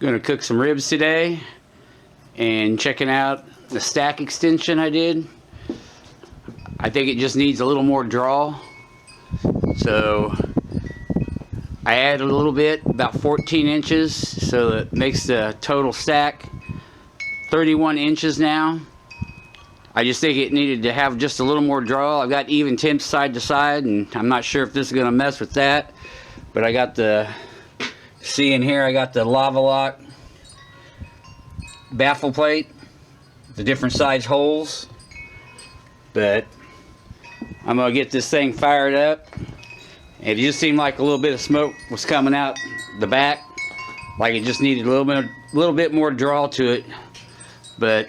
Gonna cook some ribs today and checking out the stack extension I did. I think it just needs a little more draw, so I added a little bit, about 14 inches, so it makes the total stack 31 inches now. I just think it needed to have just a little more draw. I've got even temps side to side, and I'm not sure if this is going to mess with that, but I got the, see in here, I got the lava lock baffle plate, the different size holes, but I'm going to get this thing fired up. It just seemed like a little bit of smoke was coming out the back, like it just needed a little bit more draw to it, but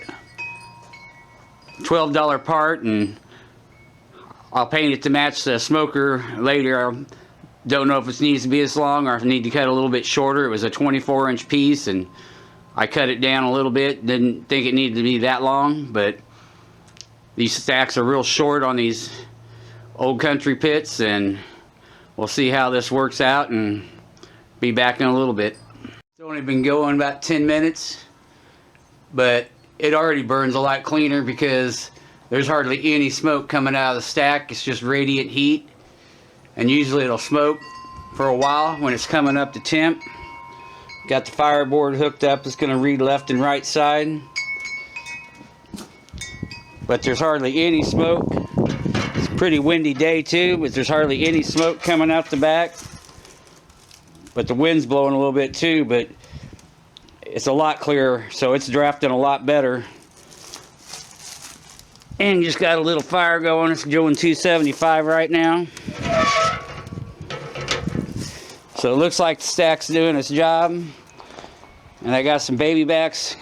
$12 part, and I'll paint it to match the smoker later. I don't know if it needs to be this long or if I need to cut a little bit shorter. It was a 24-inch piece, and I cut it down a little bit. Didn't think it needed to be that long, but these stacks are real short on these old country pits, and we'll see how this works out and be back in a little bit. It's only been going about 10 minutes, but it already burns a lot cleaner because there's hardly any smoke coming out of the stack. It's just radiant heat, and usually it'll smoke for a while when it's coming up to temp. Got the fireboard hooked up. It's going to read left and right side, but there's hardly any smoke. It's a pretty windy day too, but there's hardly any smoke coming out the back. But the wind's blowing a little bit too, but it's a lot clearer, so it's drafting a lot better. And just got a little fire going. It's doing 275 right now. So it looks like the stack's doing its job. And I got some baby backs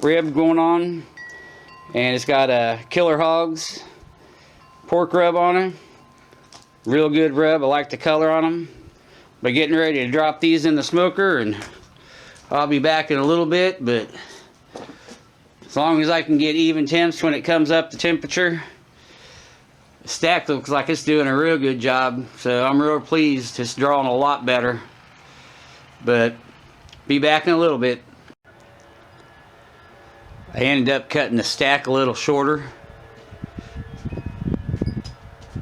rib going on. And it's got a Killer Hogs pork rub on it. Real good rub. I like the color on them. But getting ready to drop these in the smoker, and I'll be back in a little bit, but as long as I can get even temps when it comes up to temperature, the stack looks like it's doing a real good job, so I'm real pleased. It's drawing a lot better, but be back in a little bit. I ended up cutting the stack a little shorter.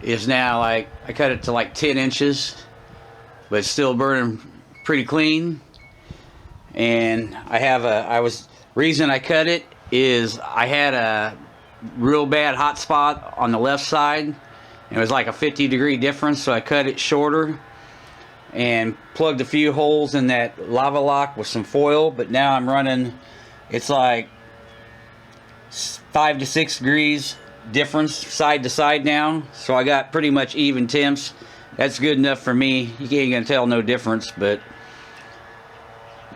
It's now like, I cut it to like 10 inches, but it's still burning pretty clean. And I have reason I cut it is I had a real bad hot spot on the left side. It was like a 50-degree difference, so I cut it shorter and plugged a few holes in that lava lock with some foil. But now I'm running, it's like 5 to 6 degrees difference side to side now, so I got pretty much even temps. That's good enough for me. You ain't gonna tell no difference, but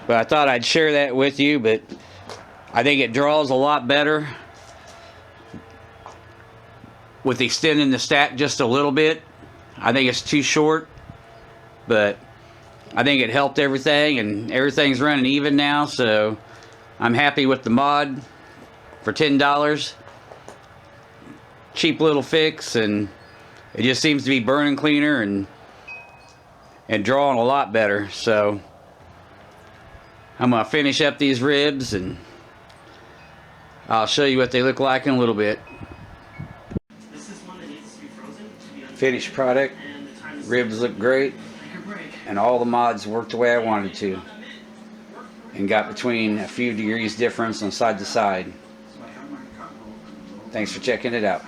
I thought I'd share that with you. But I think it draws a lot better with extending the stack just a little bit. I think it's too short, but I think it helped everything, and everything's running even now, so I'm happy with the mod for $10. Cheap little fix, and it just seems to be burning cleaner and drawing a lot better. So I'm going to finish up these ribs, and I'll show you what they look like in a little bit. This is one that needs to be frozen to be Finished product. Ribs look great, and all the mods worked the way I wanted to, and got between a few degrees difference on side to side. Thanks for checking it out.